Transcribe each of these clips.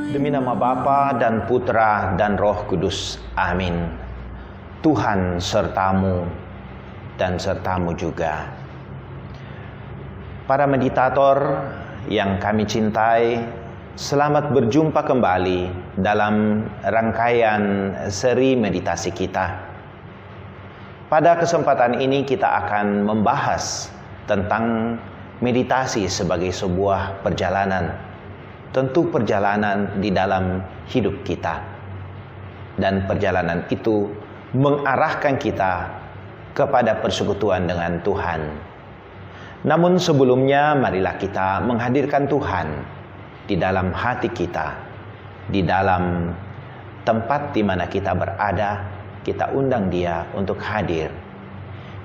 Demi nama Bapa dan Putra dan Roh Kudus. Amin. Tuhan sertamu dan sertamu juga. Para meditator yang kami cintai, selamat berjumpa kembali dalam rangkaian seri meditasi kita. Pada kesempatan ini kita akan membahas tentang meditasi sebagai sebuah perjalanan. Tentu perjalanan di dalam hidup kita. Dan perjalanan itu mengarahkan kita kepada persekutuan dengan Tuhan. Namun sebelumnya marilah kita menghadirkan Tuhan di dalam hati kita. Di dalam tempat di mana kita berada, kita undang Dia untuk hadir.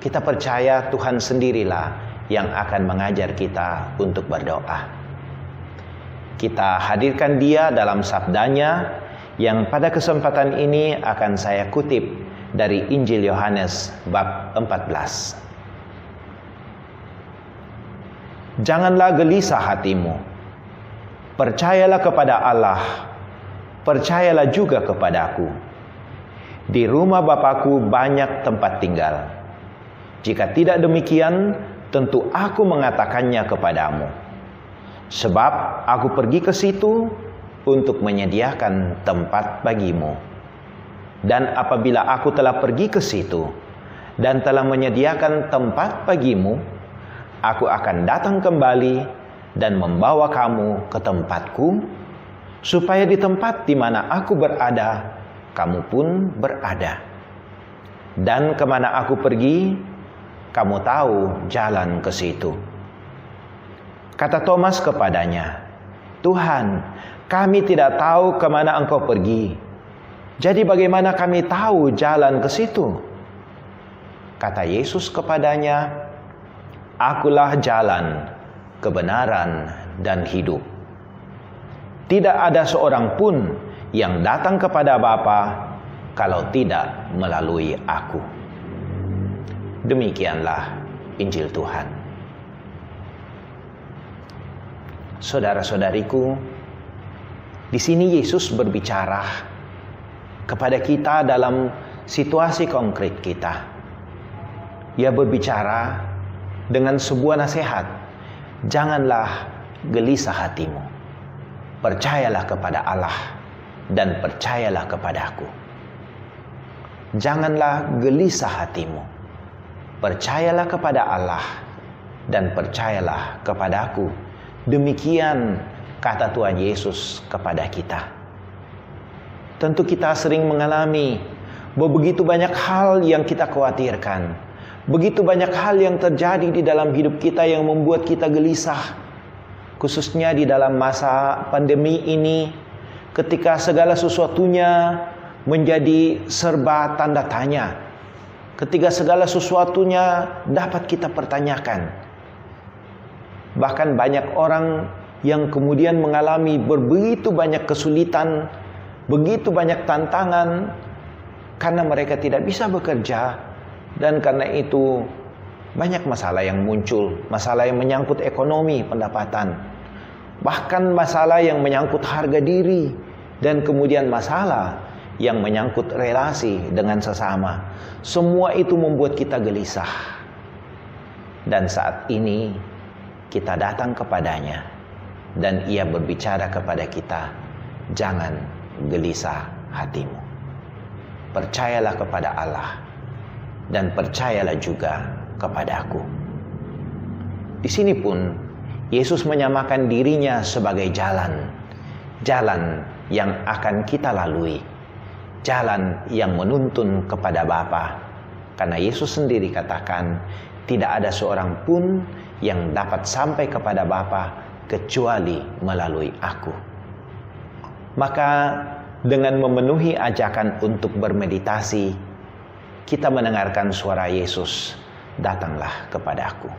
Kita percaya Tuhan sendirilah yang akan mengajar kita untuk berdoa. Kita hadirkan Dia dalam sabdanya yang pada kesempatan ini akan saya kutip dari Injil Yohanes bab 14. Janganlah gelisah hatimu. Percayalah kepada Allah. Percayalah juga kepadaku. Di rumah Bapakku banyak tempat tinggal. Jika tidak demikian, tentu aku mengatakannya kepadamu. Sebab aku pergi ke situ untuk menyediakan tempat bagimu. Dan apabila aku telah pergi ke situ dan telah menyediakan tempat bagimu, aku akan datang kembali dan membawa kamu ke tempatku, supaya di tempat di mana aku berada, kamu pun berada. Dan kemana aku pergi, kamu tahu jalan ke situ. Kata Thomas kepadanya, Tuhan, kami tidak tahu kemana Engkau pergi. Jadi bagaimana kami tahu jalan ke situ? Kata Yesus kepadanya, Akulah jalan, kebenaran, dan hidup. Tidak ada seorang pun yang datang kepada Bapa kalau tidak melalui aku. Demikianlah Injil Tuhan. Saudara-saudariku, di sini Yesus berbicara kepada kita dalam situasi konkret kita. Ia berbicara dengan sebuah nasihat. Janganlah gelisah hatimu. Percayalah kepada Allah dan percayalah kepadaku. Janganlah gelisah hatimu. Percayalah kepada Allah dan percayalah kepadaku. Demikian kata Tuhan Yesus kepada kita. Tentu kita sering mengalami bahwa begitu banyak hal yang kita khawatirkan. Begitu banyak hal yang terjadi di dalam hidup kita yang membuat kita gelisah. Khususnya di dalam masa pandemi ini, ketika segala sesuatunya menjadi serba tanda tanya. Ketika segala sesuatunya dapat kita pertanyakan. Bahkan banyak orang yang kemudian mengalami begitu banyak kesulitan, begitu banyak tantangan, karena mereka tidak bisa bekerja, dan karena itu banyak masalah yang muncul, masalah yang menyangkut ekonomi, pendapatan, bahkan masalah yang menyangkut harga diri, dan kemudian masalah yang menyangkut relasi dengan sesama. Semua itu membuat kita gelisah. Dan saat ini kita datang kepadanya dan Ia berbicara kepada kita, jangan gelisah hatimu. Percayalah kepada Allah dan percayalah juga kepadaku. Di sini pun Yesus menyamakan dirinya sebagai jalan. Jalan yang akan kita lalui. Jalan yang menuntun kepada Bapa. Karena Yesus sendiri katakan, tidak ada seorang pun yang dapat sampai kepada Bapa kecuali melalui aku. Maka dengan memenuhi ajakan untuk bermeditasi, kita mendengarkan suara Yesus, "Datanglah kepadaku.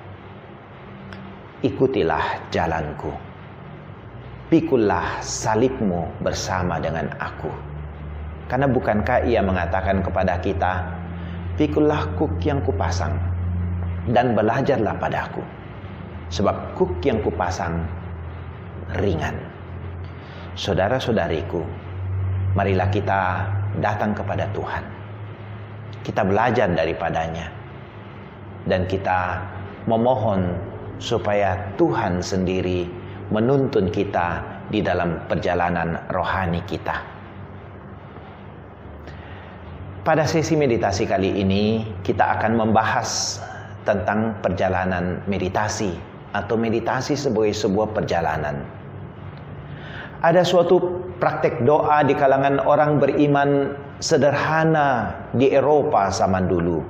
Ikutilah jalanku. Pikullah salibmu bersama dengan aku." Karena bukankah Ia mengatakan kepada kita, "Pikullah kuk yang kupasang dan belajarlah padaku, sebab kuk yang kupasang ringan." Saudara-saudariku, marilah kita datang kepada Tuhan. Kita belajar daripadanya, dan kita memohon supaya Tuhan sendiri menuntun kita di dalam perjalanan rohani kita. Pada sesi meditasi kali ini, kita akan membahas tentang perjalanan meditasi atau meditasi sebagai sebuah perjalanan. Ada suatu praktek doa di kalangan orang beriman sederhana di Eropa zaman dulu,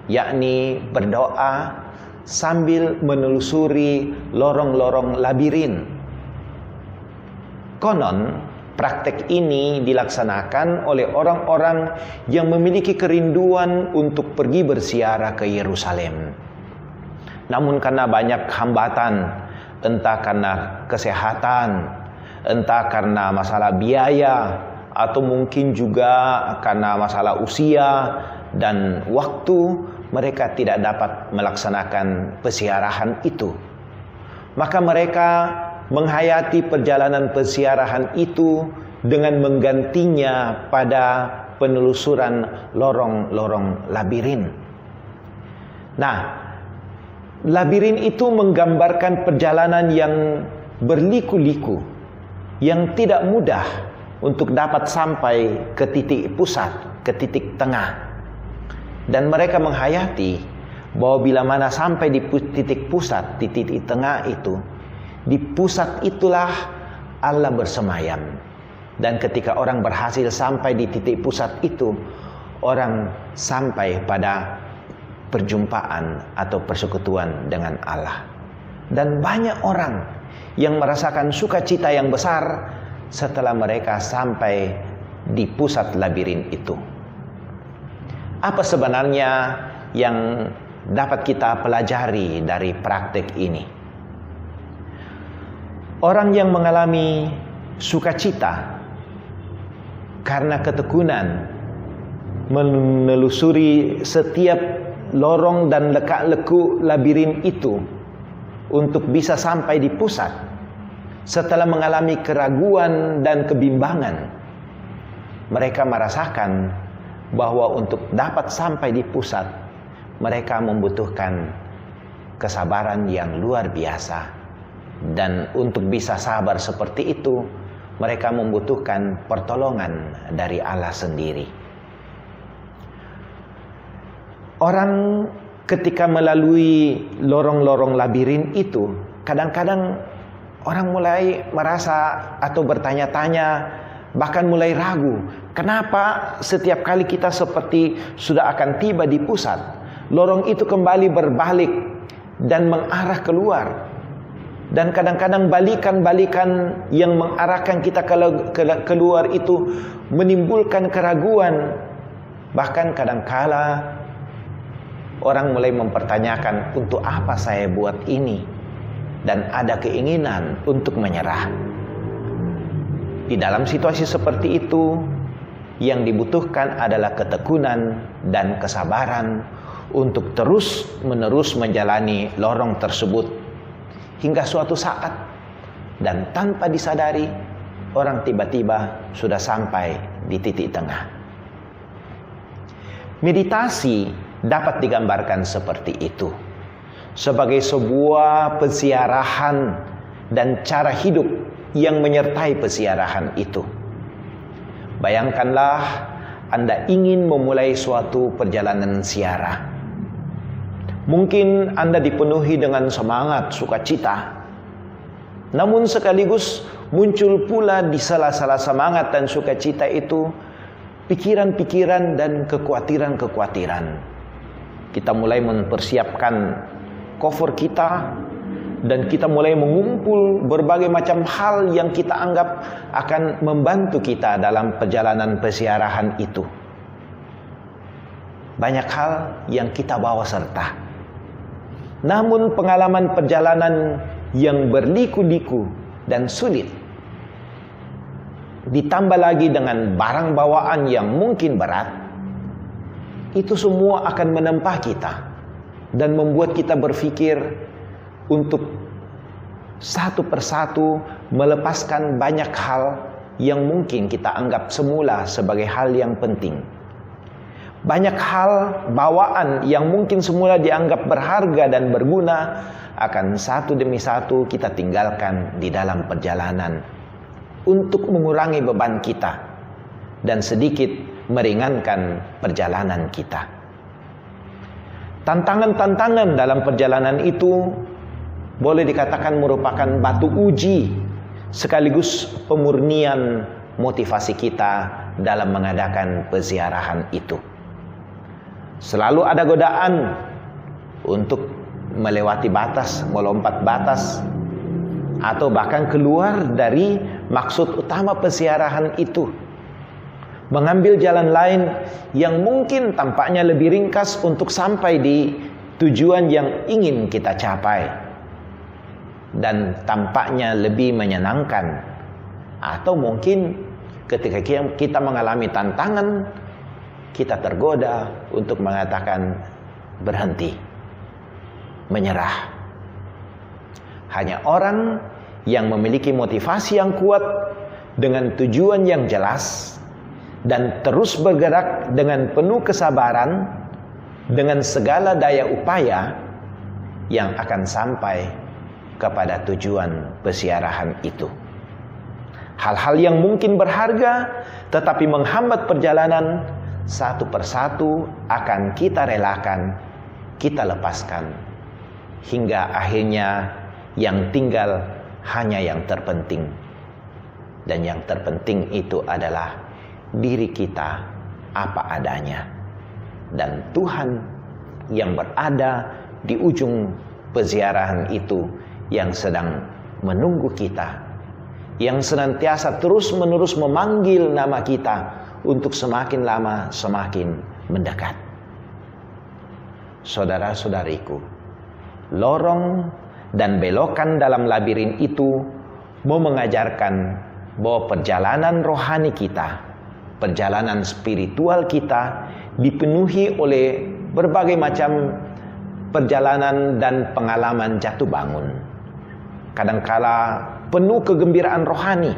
yakni berdoa sambil menelusuri lorong-lorong labirin. Konon, praktek ini dilaksanakan oleh orang-orang yang memiliki kerinduan untuk pergi berziarah ke Yerusalem. Namun karena banyak hambatan, entah karena kesehatan, entah karena masalah biaya, atau mungkin juga karena masalah usia dan waktu, mereka tidak dapat melaksanakan peziarahan itu. Maka mereka menghayati perjalanan peziarahan itu dengan menggantinya pada penelusuran lorong-lorong labirin. Nah, labirin itu menggambarkan perjalanan yang berliku-liku, yang tidak mudah untuk dapat sampai ke titik pusat, ke titik tengah. Dan mereka menghayati bahwa bila mana sampai di titik pusat, di titik tengah itu, di pusat itulah Allah bersemayam. Dan ketika orang berhasil sampai di titik pusat itu, orang sampai pada perjumpaan atau persekutuan dengan Allah. Dan banyak orang yang merasakan sukacita yang besar setelah mereka sampai di pusat labirin itu. Apa sebenarnya yang dapat kita pelajari dari praktek ini? Orang yang mengalami sukacita karena ketekunan menelusuri setiap lorong dan lekak-leku labirin itu untuk bisa sampai di pusat, setelah mengalami keraguan dan kebimbangan, mereka merasakan bahwa untuk dapat sampai di pusat, mereka membutuhkan kesabaran yang luar biasa. Dan untuk bisa sabar seperti itu, mereka membutuhkan pertolongan dari Allah sendiri. Orang ketika melalui lorong-lorong labirin itu, kadang-kadang orang mulai merasa atau bertanya-tanya, bahkan mulai ragu, kenapa setiap kali kita seperti sudah akan tiba di pusat, lorong itu kembali berbalik dan mengarah keluar. Dan kadang-kadang balikan-balikan yang mengarahkan kita keluar itu menimbulkan keraguan. Bahkan kadangkala orang mulai mempertanyakan, untuk apa saya buat ini? Dan ada keinginan untuk menyerah. Di dalam situasi seperti itu, yang dibutuhkan adalah ketekunan dan kesabaran untuk terus-menerus menjalani lorong tersebut hingga suatu saat, dan tanpa disadari, orang tiba-tiba sudah sampai di titik tengah. Meditasi dapat digambarkan seperti itu, sebagai sebuah peziarahan dan cara hidup yang menyertai peziarahan itu. Bayangkanlah Anda ingin memulai suatu perjalanan ziarah. Mungkin Anda dipenuhi dengan semangat, sukacita. Namun sekaligus muncul pula di sela-sela semangat dan sukacita itu pikiran-pikiran dan kekhawatiran-kekhawatiran. Kita mulai mempersiapkan koper kita, dan kita mulai mengumpul berbagai macam hal yang kita anggap akan membantu kita dalam perjalanan pesiarahan itu. Banyak hal yang kita bawa serta. Namun pengalaman perjalanan yang berliku-liku dan sulit, ditambah lagi dengan barang bawaan yang mungkin berat, itu semua akan menempa kita dan membuat kita berpikir untuk satu persatu melepaskan banyak hal yang mungkin kita anggap semula sebagai hal yang penting. Banyak hal bawaan yang mungkin semula dianggap berharga dan berguna akan satu demi satu kita tinggalkan di dalam perjalanan untuk mengurangi beban kita dan sedikit meringankan perjalanan kita. Tantangan-tantangan dalam perjalanan itu boleh dikatakan merupakan batu uji sekaligus pemurnian motivasi kita dalam mengadakan peziarahan itu. Selalu ada godaan untuk melewati batas, melompat batas, atau bahkan keluar dari maksud utama peziarahan itu, mengambil jalan lain yang mungkin tampaknya lebih ringkas untuk sampai di tujuan yang ingin kita capai dan tampaknya lebih menyenangkan. Atau mungkin ketika kita mengalami tantangan, kita tergoda untuk mengatakan berhenti, menyerah. Hanya orang yang memiliki motivasi yang kuat dengan tujuan yang jelas dan terus bergerak dengan penuh kesabaran dengan segala daya upaya yang akan sampai kepada tujuan peziarahan itu. Hal-hal yang mungkin berharga tetapi menghambat perjalanan satu persatu akan kita relakan, kita lepaskan, hingga akhirnya yang tinggal hanya yang terpenting. Dan yang terpenting itu adalah diri kita apa adanya. Dan Tuhan yang berada di ujung peziarahan itu yang sedang menunggu kita, yang senantiasa terus-menerus memanggil nama kita untuk semakin lama semakin mendekat. Saudara-saudariku, lorong dan belokan dalam labirin itu mau mengajarkan bahwa perjalanan rohani kita, perjalanan spiritual kita dipenuhi oleh berbagai macam perjalanan dan pengalaman jatuh bangun. Kadangkala penuh kegembiraan rohani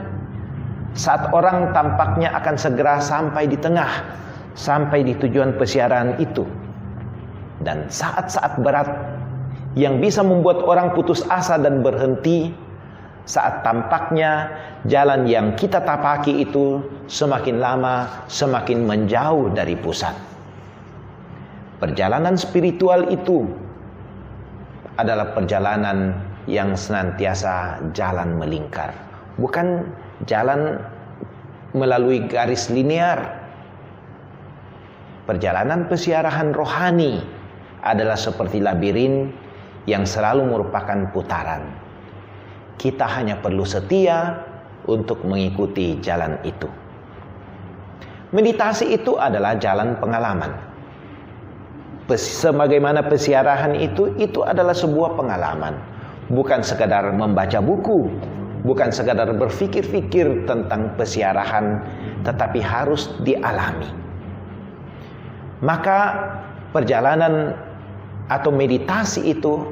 saat orang tampaknya akan segera sampai di tengah, sampai di tujuan peziarahan itu. Dan saat-saat berat yang bisa membuat orang putus asa dan berhenti saat tampaknya jalan yang kita tapaki itu semakin lama semakin menjauh dari pusat. Perjalanan spiritual itu adalah perjalanan yang senantiasa jalan melingkar, bukan jalan melalui garis linear. Perjalanan peziarahan rohani adalah seperti labirin yang selalu merupakan putaran. Kita hanya perlu setia untuk mengikuti jalan itu. Meditasi itu adalah jalan pengalaman. Sebagaimana peziarahan itu adalah sebuah pengalaman. Bukan sekadar membaca buku, bukan sekadar berpikir-pikir tentang peziarahan, tetapi harus dialami. Maka perjalanan atau meditasi itu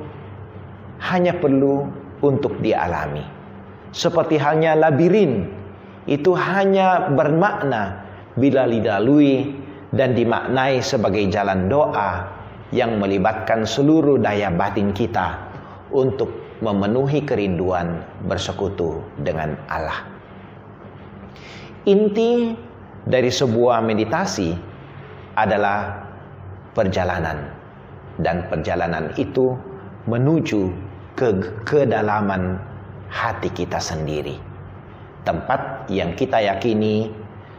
hanya perlu untuk dialami. Seperti halnya labirin, itu hanya bermakna bila dilalui dan dimaknai sebagai jalan doa yang melibatkan seluruh daya batin kita untuk memenuhi kerinduan bersekutu dengan Allah. Inti dari sebuah meditasi adalah perjalanan, dan perjalanan itu menuju ke kedalaman hati kita sendiri, tempat yang kita yakini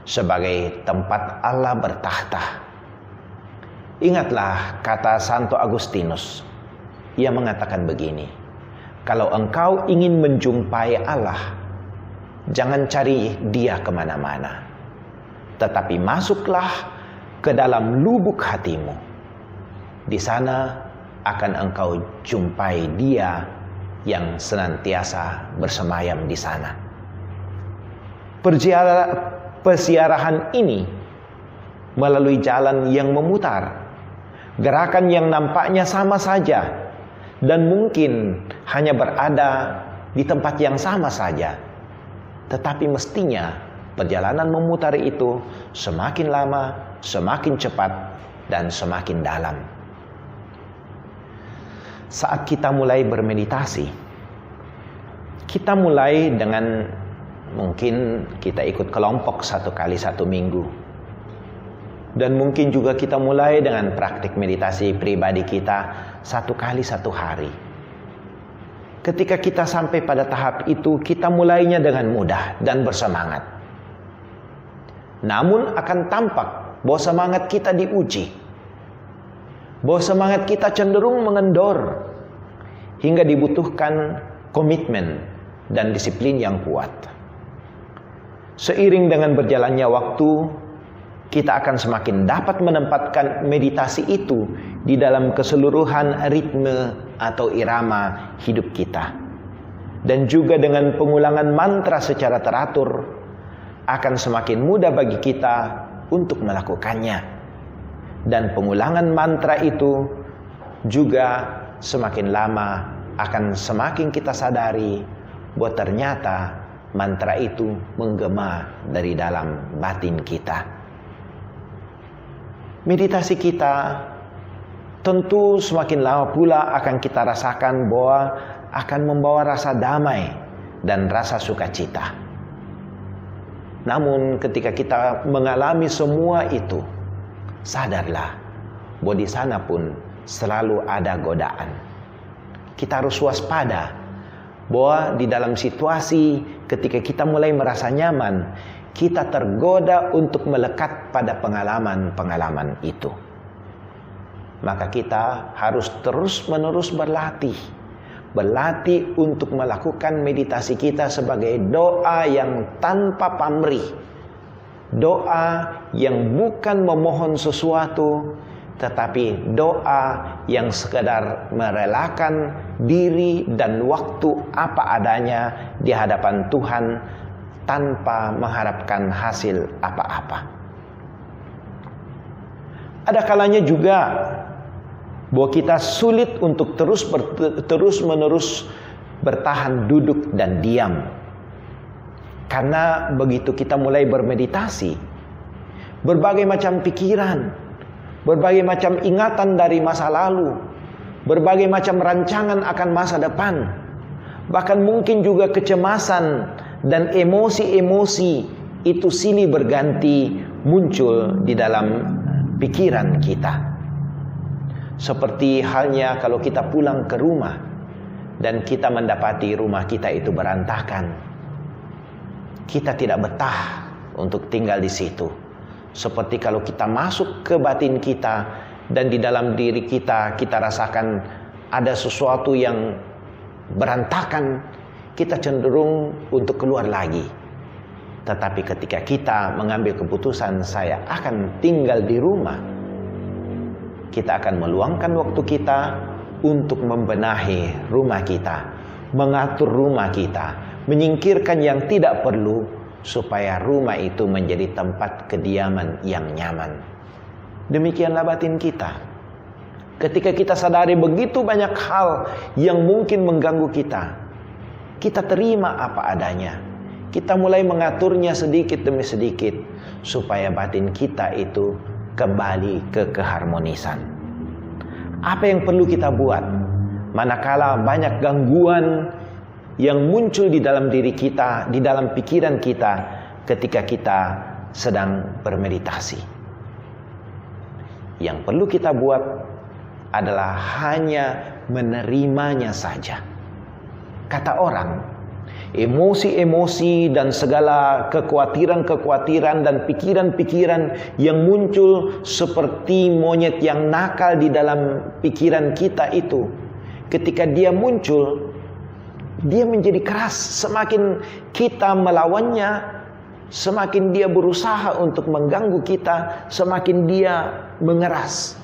sebagai tempat Allah bertahta. Ingatlah kata Santo Agustinus. Ia mengatakan begini, Kalau engkau ingin menjumpai Allah, jangan cari Dia kemana-mana, tetapi masuklah ke dalam lubuk hatimu. Di sana akan engkau jumpai Dia yang senantiasa bersemayam di sana. Perziarahan ini melalui jalan yang memutar, gerakan yang nampaknya sama saja, dan mungkin hanya berada di tempat yang sama saja. Tetapi mestinya perjalanan memutar itu semakin lama, semakin cepat, dan semakin dalam. Saat kita mulai bermeditasi, kita mulai dengan mungkin kita ikut kelompok 1 kali 1 minggu. Dan mungkin juga kita mulai dengan praktik meditasi pribadi kita 1 kali 1 hari. Ketika kita sampai pada tahap itu, kita mulainya dengan mudah dan bersemangat. Namun akan tampak bahwa semangat kita diuji, bahwa semangat kita cenderung mengendor, hingga dibutuhkan komitmen dan disiplin yang kuat. Seiring dengan berjalannya waktu, kita akan semakin dapat menempatkan meditasi itu di dalam keseluruhan ritme atau irama hidup kita. Dan juga dengan pengulangan mantra secara teratur, akan semakin mudah bagi kita untuk melakukannya. Dan pengulangan mantra itu juga semakin lama akan semakin kita sadari bahwa ternyata mantra itu menggema dari dalam batin kita. Meditasi kita tentu semakin lama pula akan kita rasakan bahwa akan membawa rasa damai dan rasa sukacita. Namun ketika kita mengalami semua itu, sadarlah bahwa di sana pun selalu ada godaan. Kita harus waspada bahwa di dalam situasi ketika kita mulai merasa nyaman, kita tergoda untuk melekat pada pengalaman-pengalaman itu. Maka kita harus terus-menerus berlatih untuk melakukan meditasi kita sebagai doa yang tanpa pamrih, doa yang bukan memohon sesuatu, tetapi doa yang sekedar merelakan diri dan waktu apa adanya di hadapan Tuhan, tanpa mengharapkan hasil apa-apa. Ada kalanya juga bahwa kita sulit untuk terus-menerus bertahan duduk dan diam. Karena begitu kita mulai bermeditasi, berbagai macam pikiran, berbagai macam ingatan dari masa lalu, berbagai macam rancangan akan masa depan, bahkan mungkin juga kecemasan dan emosi-emosi itu silih berganti muncul di dalam pikiran kita. Seperti halnya kalau kita pulang ke rumah dan kita mendapati rumah kita itu berantakan. Kita tidak betah untuk tinggal di situ. Seperti kalau kita masuk ke batin kita dan di dalam diri kita, kita rasakan ada sesuatu yang berantakan, kita cenderung untuk keluar lagi. Tetapi ketika kita mengambil keputusan saya akan tinggal di rumah, kita akan meluangkan waktu kita untuk membenahi rumah kita, mengatur rumah kita, menyingkirkan yang tidak perlu, supaya rumah itu menjadi tempat kediaman yang nyaman. Demikianlah batin kita. Ketika kita sadari begitu banyak hal yang mungkin mengganggu kita, kita terima apa adanya. Kita mulai mengaturnya sedikit demi sedikit, supaya batin kita itu kembali ke keharmonisan. Apa yang perlu kita buat manakala banyak gangguan yang muncul di dalam diri kita, di dalam pikiran kita ketika kita sedang bermeditasi? Yang perlu kita buat adalah hanya menerimanya saja. Kata orang, emosi-emosi dan segala kekhawatiran-kekhawatiran dan pikiran-pikiran yang muncul seperti monyet yang nakal di dalam pikiran kita itu, ketika dia muncul, dia menjadi keras. Semakin kita melawannya, semakin dia berusaha untuk mengganggu kita, semakin dia mengeras.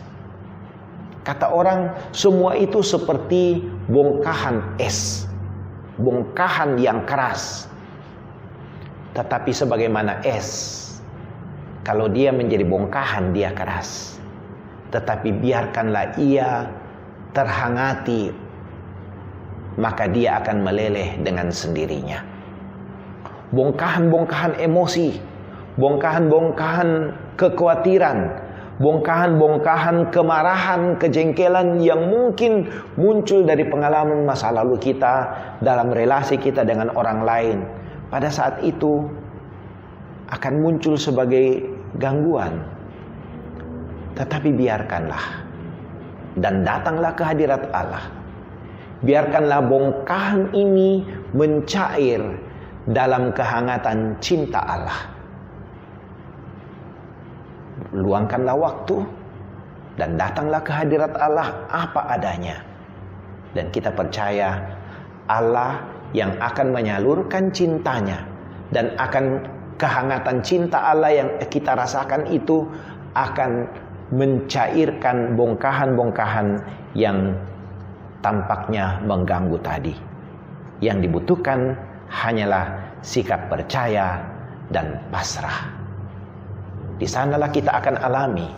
Kata orang, semua itu seperti bongkahan es, bongkahan yang keras. Tetapi sebagaimana es, kalau dia menjadi bongkahan, dia keras. Tetapi biarkanlah ia terhangati, maka dia akan meleleh dengan sendirinya. Bongkahan-bongkahan emosi, bongkahan-bongkahan kekhawatiran, bongkahan-bongkahan kemarahan, kejengkelan yang mungkin muncul dari pengalaman masa lalu kita dalam relasi kita dengan orang lain. Pada saat itu akan muncul sebagai gangguan. Tetapi biarkanlah dan datanglah ke hadirat Allah. Biarkanlah bongkahan ini mencair dalam kehangatan cinta Allah. Luangkanlah waktu dan datanglah ke hadirat Allah apa adanya. Dan kita percaya Allah yang akan menyalurkan cintanya, dan akan kehangatan cinta Allah yang kita rasakan itu akan mencairkan bongkahan-bongkahan yang tampaknya mengganggu tadi. Yang dibutuhkan hanyalah sikap percaya dan pasrah. Di sanalah kita akan alami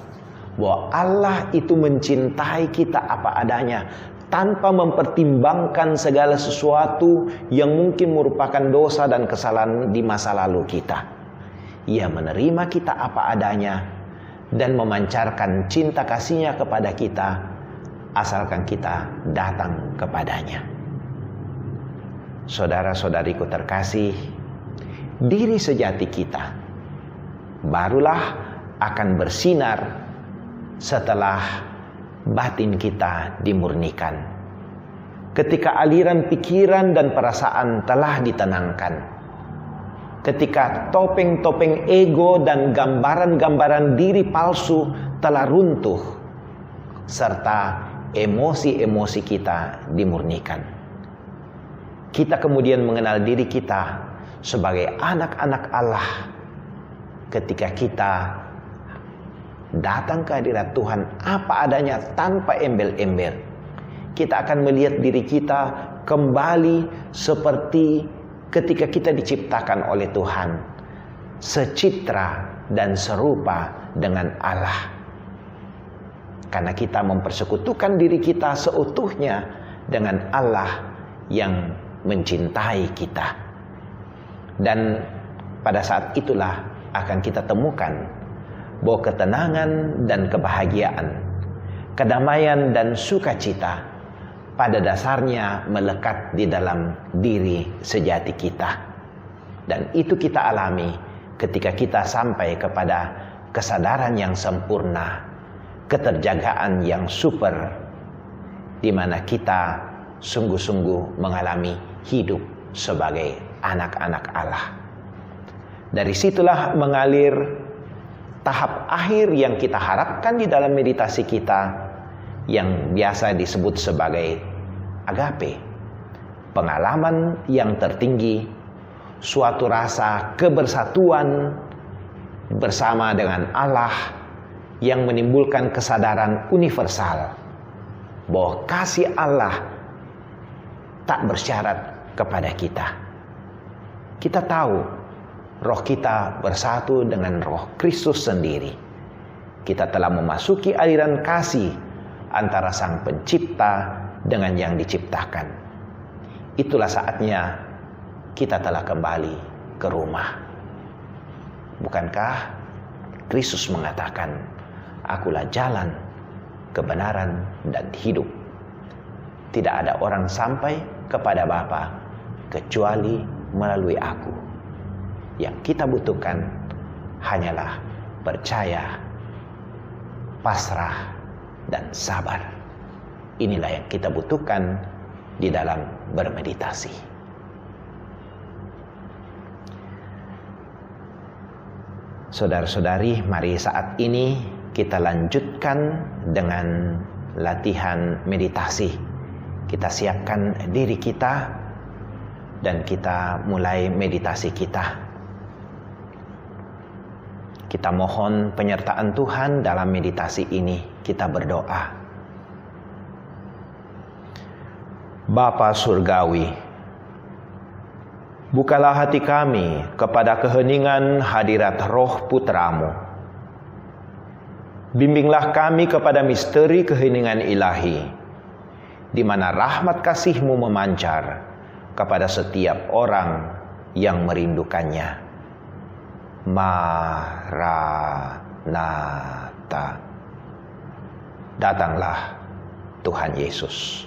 bahwa Allah itu mencintai kita apa adanya, tanpa mempertimbangkan segala sesuatu yang mungkin merupakan dosa dan kesalahan di masa lalu kita. Ia menerima kita apa adanya dan memancarkan cinta kasih-Nya kepada kita, asalkan kita datang kepadanya. Saudara-saudariku terkasih, diri sejati kita barulah akan bersinar setelah batin kita dimurnikan. Ketika aliran pikiran dan perasaan telah ditenangkan. Ketika topeng-topeng ego dan gambaran-gambaran diri palsu telah runtuh, serta emosi-emosi kita dimurnikan. Kita kemudian mengenal diri kita sebagai anak-anak Allah. Ketika kita datang ke hadirat Tuhan apa adanya tanpa embel-embel, kita akan melihat diri kita kembali seperti ketika kita diciptakan oleh Tuhan, secitra dan serupa dengan Allah. Karena kita mempersekutukan diri kita seutuhnya dengan Allah yang mencintai kita. Dan pada saat itulah akan kita temukan bahwa ketenangan dan kebahagiaan, kedamaian dan sukacita pada dasarnya melekat di dalam diri sejati kita. Dan itu kita alami ketika kita sampai kepada kesadaran yang sempurna, keterjagaan yang super, di mana kita sungguh-sungguh mengalami hidup sebagai anak-anak Allah. Dari situlah mengalir tahap akhir yang kita harapkan di dalam meditasi kita, yang biasa disebut sebagai agape. Pengalaman yang tertinggi, suatu rasa kebersatuan bersama dengan Allah yang menimbulkan kesadaran universal bahwa kasih Allah tak bersyarat kepada kita. Kita tahu roh kita bersatu dengan roh Kristus sendiri. Kita telah memasuki aliran kasih antara Sang Pencipta dengan yang diciptakan. Itulah saatnya kita telah kembali ke rumah. Bukankah Kristus mengatakan, "Akulah jalan, kebenaran, dan hidup. Tidak ada orang sampai kepada Bapa kecuali melalui Aku." Yang kita butuhkan hanyalah percaya, pasrah, dan sabar. Inilah yang kita butuhkan di dalam bermeditasi. Saudara-saudari, mari saat ini kita lanjutkan dengan latihan meditasi. Kita siapkan diri kita dan kita mulai meditasi kita. Kita mohon penyertaan Tuhan dalam meditasi ini. Kita berdoa. Bapa Surgawi, bukalah hati kami kepada keheningan hadirat Roh Putra-Mu. Bimbinglah kami kepada misteri keheningan ilahi, di mana rahmat kasih-Mu memancar kepada setiap orang yang merindukannya. Maranatha. Datanglah Tuhan Yesus.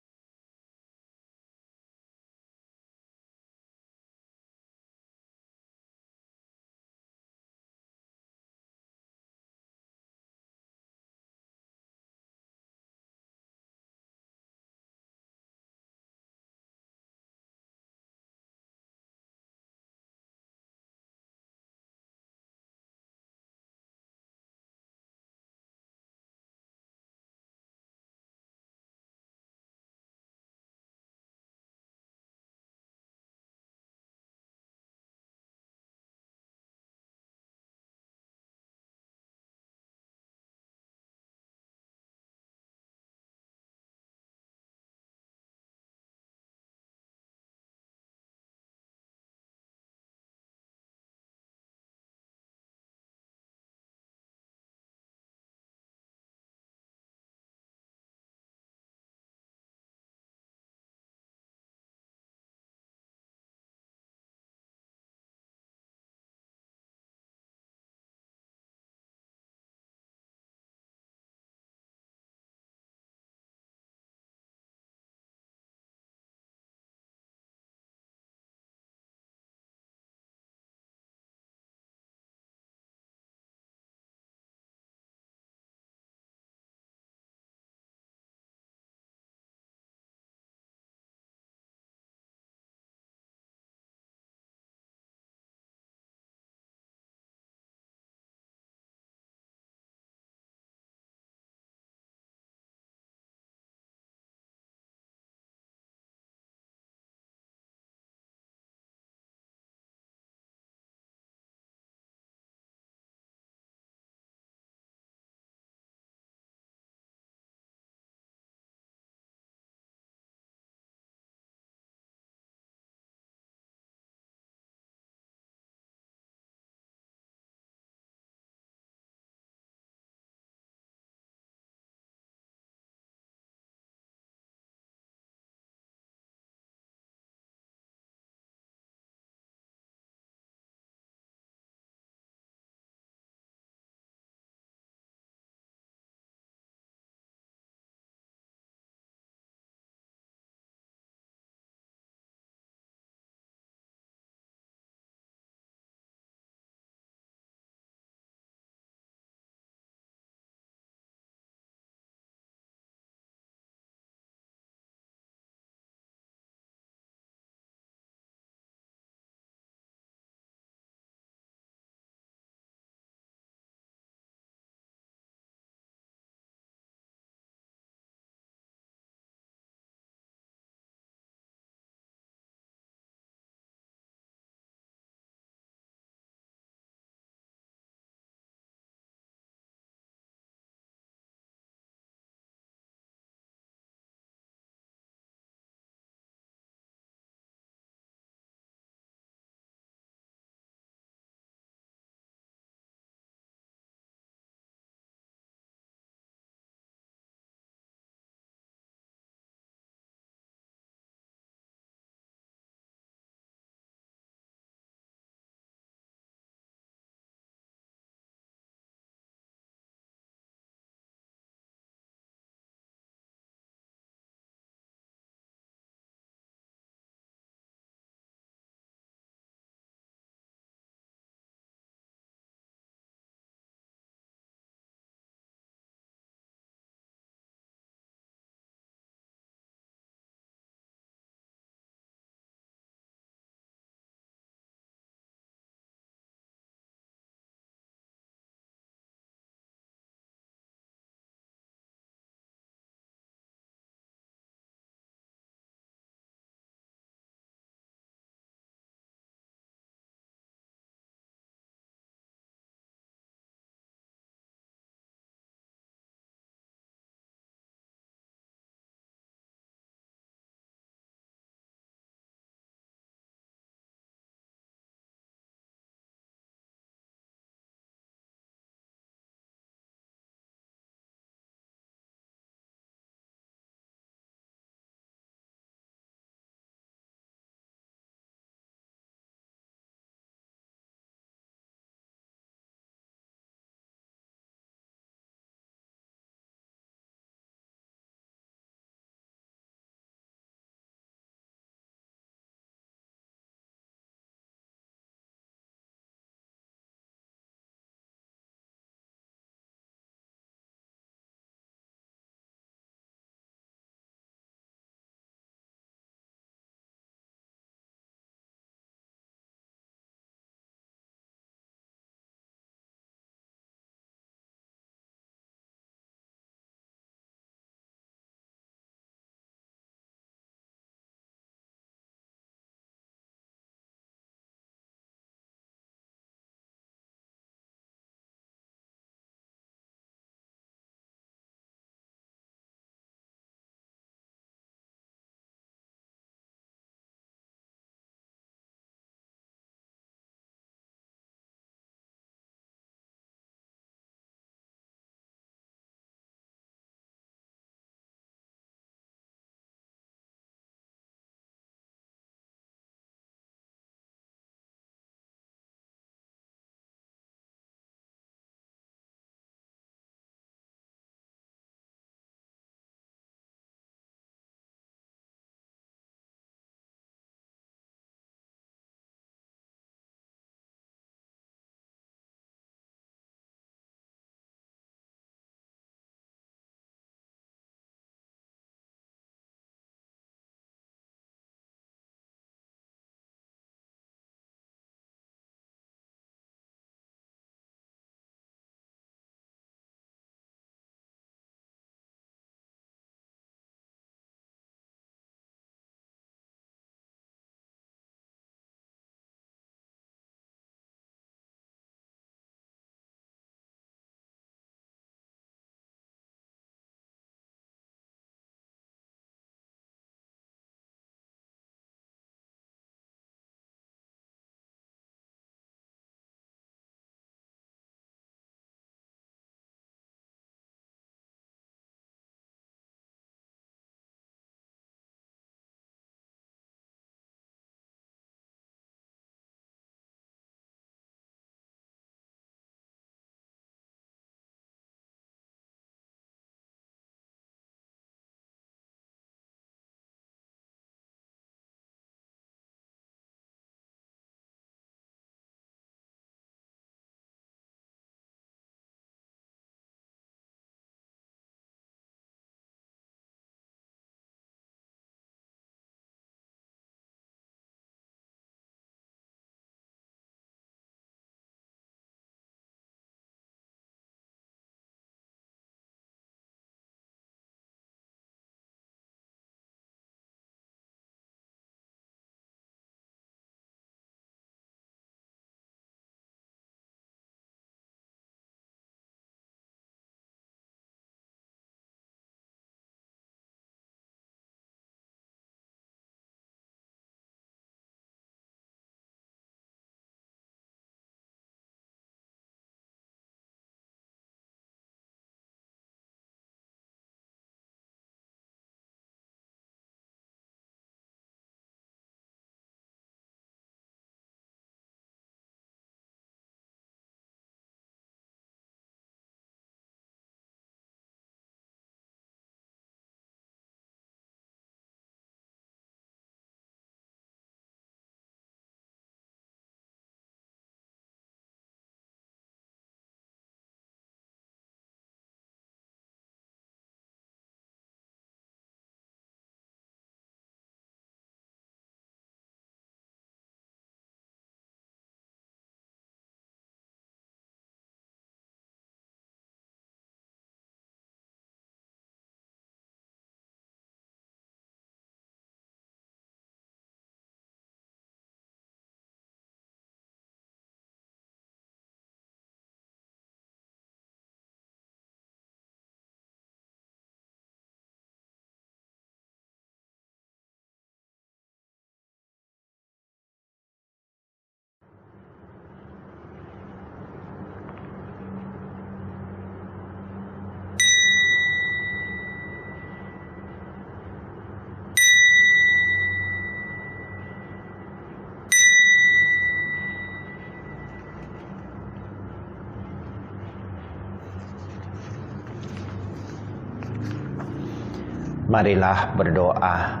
Marilah berdoa.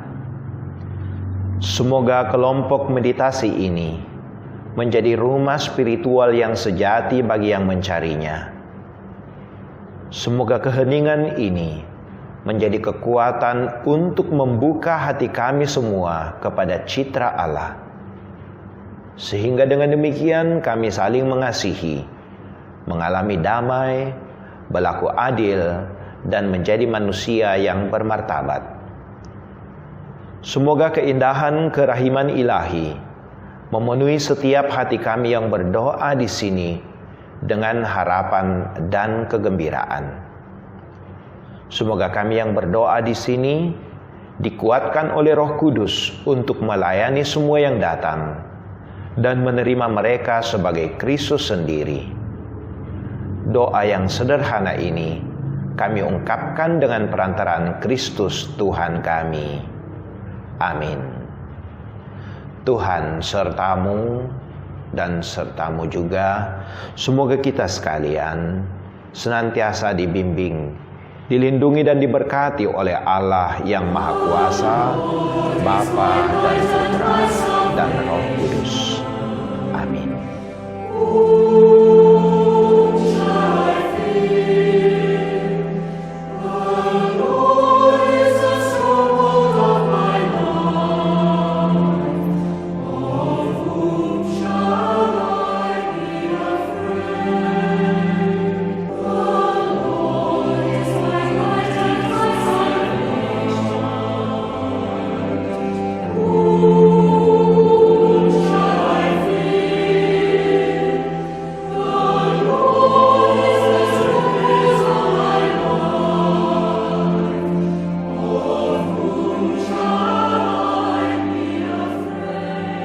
Semoga kelompok meditasi ini menjadi rumah spiritual yang sejati bagi yang mencarinya. Semoga keheningan ini menjadi kekuatan untuk membuka hati kami semua kepada citra Allah. Sehingga dengan demikian kami saling mengasihi, mengalami damai, berlaku adil, dan menjadi manusia yang bermartabat. Semoga keindahan kerahiman ilahi memenuhi setiap hati kami yang berdoa di sini dengan harapan dan kegembiraan. Semoga kami yang berdoa di sini dikuatkan oleh Roh Kudus untuk melayani semua yang datang dan menerima mereka sebagai Kristus sendiri. Doa yang sederhana ini kami ungkapkan dengan perantaraan Kristus Tuhan kami. Amin. Tuhan sertamu dan sertamu juga. Semoga kita sekalian senantiasa dibimbing, dilindungi dan diberkati oleh Allah yang Maha Kuasa, Bapa dan Putra dan Roh